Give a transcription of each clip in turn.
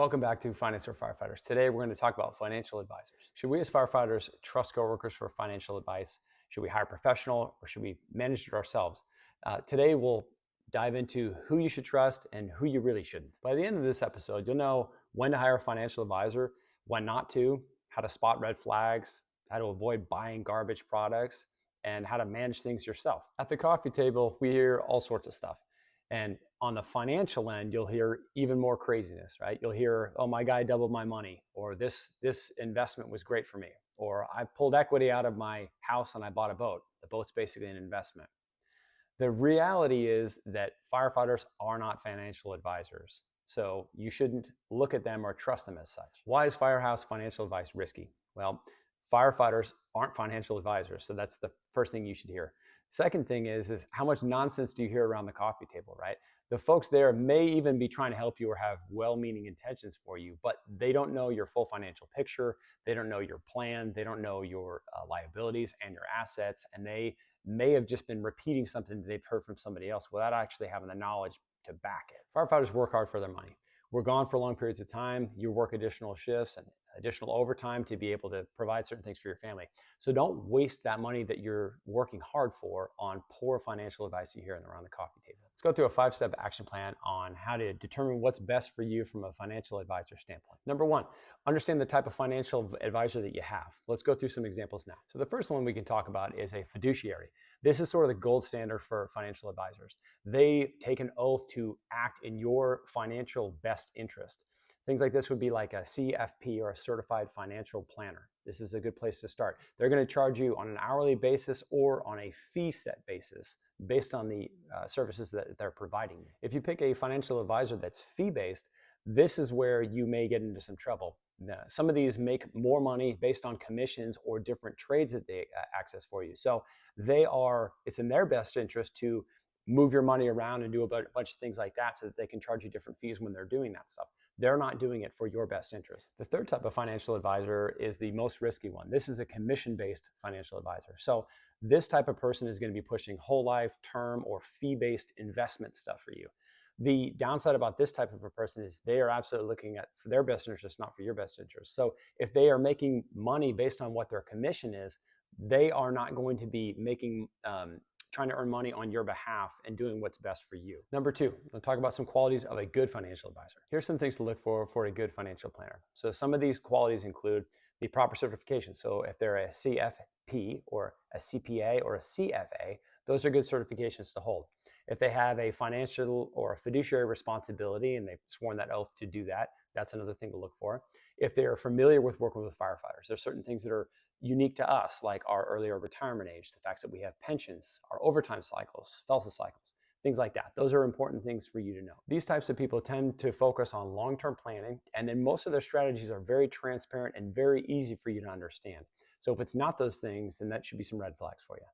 Welcome back to Finance for Firefighters. Today we're going to talk about financial advisors. Should we as firefighters trust coworkers for financial advice? Should we hire a professional or should we manage it ourselves? Today we'll dive into who you should trust and who you really shouldn't. By the end of this episode, you'll know when to hire a financial advisor, when not to, how to spot red flags, how to avoid buying garbage products, and how to manage things yourself. At the coffee table, we hear all sorts of stuff. And on the financial end, you'll hear even more craziness, right? You'll hear, oh, my guy doubled my money, or this investment was great for me, or I pulled equity out of my house and I bought a boat. The boat's basically an investment. The reality is that firefighters are not financial advisors, so you shouldn't look at them or trust them as such. Why is firehouse financial advice risky? Well, firefighters aren't financial advisors, so that's the first thing you should hear. Second thing is how much nonsense do you hear around the coffee table, right? The folks there may even be trying to help you or have well-meaning intentions for you, but they don't know your full financial picture. They don't know your plan. They don't know your liabilities and your assets, and they may have just been repeating something that they've heard from somebody else without actually having the knowledge to back it. Firefighters work hard for their money. We're gone for long periods of time. You work additional shifts and additional overtime to be able to provide certain things for your family. So don't waste that money that you're working hard for on poor financial advice you hear around the coffee table. Let's go through a 5-step action plan on how to determine what's best for you from a financial advisor standpoint. Number one, understand the type of financial advisor that you have. Let's go through some examples now. So the first one we can talk about is a fiduciary. This is sort of the gold standard for financial advisors. They take an oath to act in your financial best interest. Things like this would be like a CFP or a certified financial planner. This is a good place to start. They're going to charge you on an hourly basis or on a fee set basis based on the services that they're providing you. If you pick a financial advisor that's fee-based, this is where you may get into some trouble. Some of these make more money based on commissions or different trades that they access for you. So it's in their best interest to move your money around and do a bunch of things like that so that they can charge you different fees when they're doing that stuff. They're not doing it for your best interest. The third type of financial advisor is the most risky one. This is a commission-based financial advisor. So this type of person is going to be pushing whole life, term, or fee-based investment stuff for you. The downside about this type of a person is they are absolutely looking at for their best interest, not for your best interest. So if they are making money based on what their commission is, they are not going to be making trying to earn money on your behalf and doing what's best for you. Number two, we'll talk about some qualities of a good financial advisor. Here's some things to look for a good financial planner. So some of these qualities include the proper certification. So if they're a CFP or a CPA or a CFA, those are good certifications to hold. If they have a financial or a fiduciary responsibility and they've sworn that oath to do that, that's another thing to look for. If they are familiar with working with firefighters, there's certain things that are unique to us, like our earlier retirement age, the fact that we have pensions, our overtime cycles, FELSA cycles, things like that. Those are important things for you to know. These types of people tend to focus on long-term planning, and then most of their strategies are very transparent and very easy for you to understand. So if it's not those things, then that should be some red flags for you.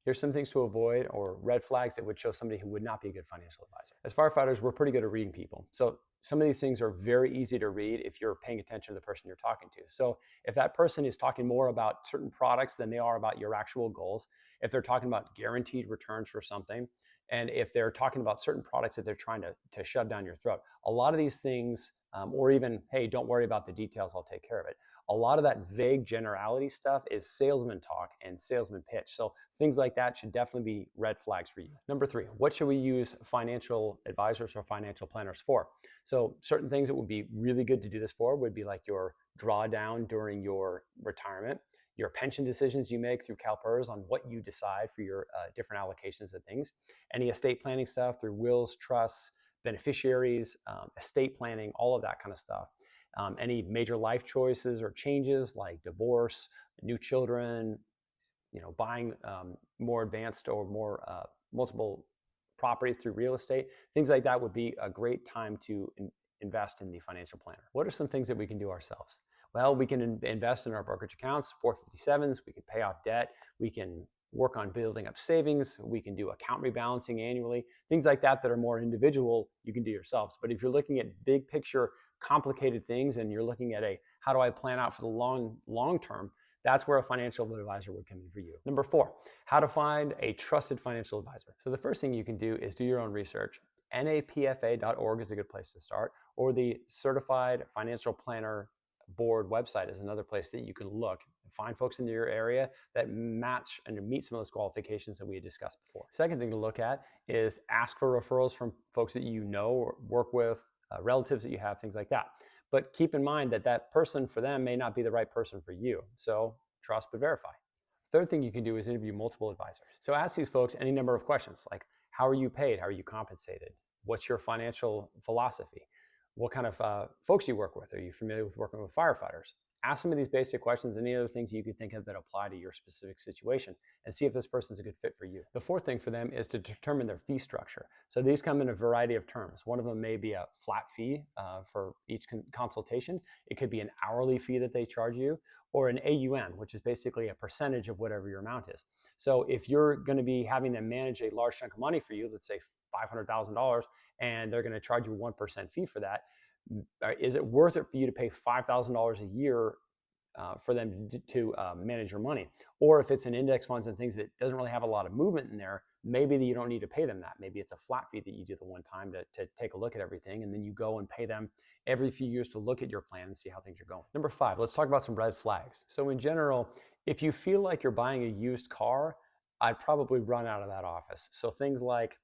Here's some things to avoid or red flags that would show somebody who would not be a good financial advisor. As firefighters, we're pretty good at reading people. So some of these things are very easy to read if you're paying attention to the person you're talking to. So if that person is talking more about certain products than they are about your actual goals, if they're talking about guaranteed returns for something, and if they're talking about certain products that they're trying to shove down your throat, a lot of these things, or even, hey, don't worry about the details, I'll take care of it. A lot of that vague generality stuff is salesman talk and salesman pitch. So things like that should definitely be red flags for you. Number three, what should we use financial advisors or financial planners for? So certain things that would be really good to do this for would be like your drawdown during your retirement, your pension decisions you make through CalPERS on what you decide for your different allocations of things, any estate planning stuff through wills, trusts, beneficiaries, estate planning, all of that kind of stuff. Any major life choices or changes like divorce, new children, buying more advanced or more multiple properties through real estate, things like that would be a great time to invest in the financial planner. What are some things that we can do ourselves? Well, we can invest in our brokerage accounts, 457s, we can pay off debt, we can work on building up savings, we can do account rebalancing annually, things like that are more individual, you can do yourselves. But if you're looking at big picture, complicated things, and you're looking at how do I plan out for the long term, that's where a financial advisor would come in for you. Number four, how to find a trusted financial advisor. So the first thing you can do is do your own research. napfa.org is a good place to start, or the Certified Financial Planner Board website is another place that you can look and find folks in your area that match and meet some of those qualifications that we had discussed before. Second thing to look at is ask for referrals from folks that you know or work with, relatives that you have, things like that. But keep in mind that that person for them may not be the right person for you. So trust but verify. Third thing you can do is interview multiple advisors. So ask these folks any number of questions like, how are you paid? How are you compensated? What's your financial philosophy? What kind of folks do you work with? Are you familiar with working with firefighters? Ask some of these basic questions, any other things you can think of that apply to your specific situation, and see if this person's a good fit for you. The fourth thing for them is to determine their fee structure. So these come in a variety of terms. One of them may be a flat fee for each consultation. It could be an hourly fee that they charge you, or an AUM, which is basically a percentage of whatever your amount is. So if you're going to be having them manage a large chunk of money for you, let's say $500,000, and they're going to charge you 1% fee for that, is it worth it for you to pay $5,000 a year for them to manage your money? Or if it's an index funds and things that doesn't really have a lot of movement in there, maybe you don't need to pay them that. Maybe it's a flat fee that you do the one time to take a look at everything, and then you go and pay them every few years to look at your plan and see how things are going. Number 5, let's talk about some red flags. So in general, if you feel like you're buying a used car, I'd probably run out of that office. So things like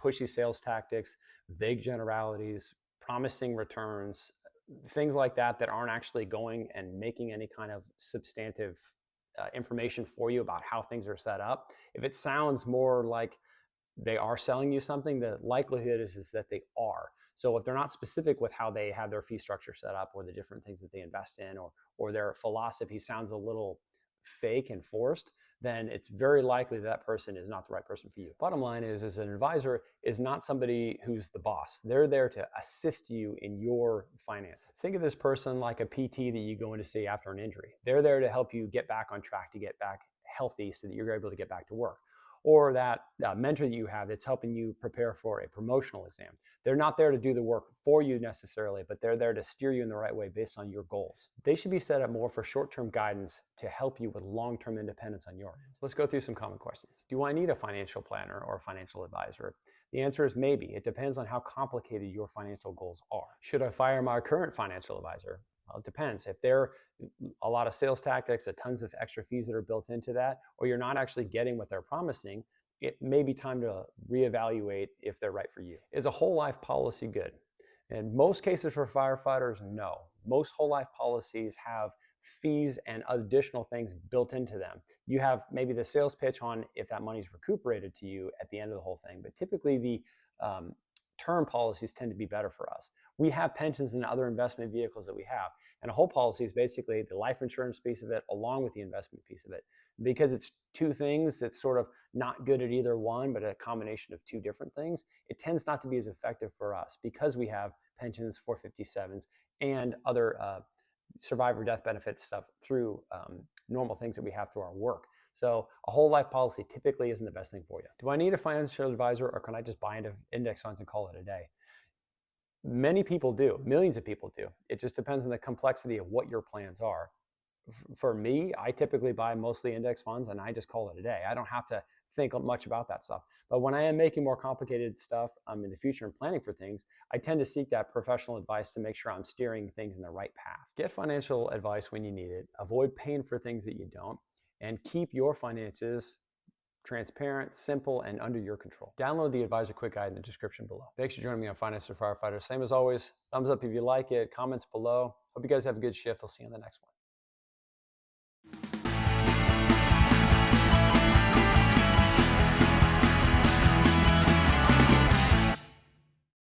pushy sales tactics, vague generalities, promising returns, things like that that aren't actually going and making any kind of substantive information for you about how things are set up. If it sounds more like they are selling you something, the likelihood is that they are. So if they're not specific with how they have their fee structure set up, or the different things that they invest in, or their philosophy sounds a little fake and forced, then it's very likely that person is not the right person for you. Bottom line is an advisor is not somebody who's the boss. They're there to assist you in your finances. Think of this person like a PT that you go in to see after an injury. They're there to help you get back on track, to get back healthy so that you're able to get back to work. Or that mentor that you have that's helping you prepare for a promotional exam. They're not there to do the work for you necessarily, but they're there to steer you in the right way based on your goals. They should be set up more for short-term guidance to help you with long-term independence on your end. Let's go through some common questions. Do I need a financial planner or a financial advisor? The answer is maybe. It depends on how complicated your financial goals are. Should I fire my current financial advisor? Well, it depends. If there are a lot of sales tactics, tons of extra fees that are built into that, or you're not actually getting what they're promising, it may be time to reevaluate if they're right for you. Is a whole life policy good? In most cases for firefighters, no. Most whole life policies have fees and additional things built into them. You have maybe the sales pitch on if that money's recuperated to you at the end of the whole thing, but typically the term policies tend to be better for us. We have pensions and other investment vehicles that we have, and a whole policy is basically the life insurance piece of it along with the investment piece of it. Because it's two things that's sort of not good at either one, but a combination of two different things, it tends not to be as effective for us because we have pensions, 457s, and other survivor death benefit stuff through normal things that we have through our work. So a whole life policy typically isn't the best thing for you. Do I need a financial advisor, or can I just buy into index funds and call it a day? Many people do. Millions of people do. It just depends on the complexity of what your plans are. For me, I typically buy mostly index funds and I just call it a day. I don't have to think much about that stuff. But when I am making more complicated stuff in the future and planning for things, I tend to seek that professional advice to make sure I'm steering things in the right path. Get financial advice when you need it. Avoid paying for things that you don't. And keep your finances transparent, simple, and under your control. Download the Advisor Quick Guide in the description below. Thanks for joining me on Finance for Firefighters. Same as always, thumbs up if you like it, comments below. Hope you guys have a good shift. I'll see you on the next one.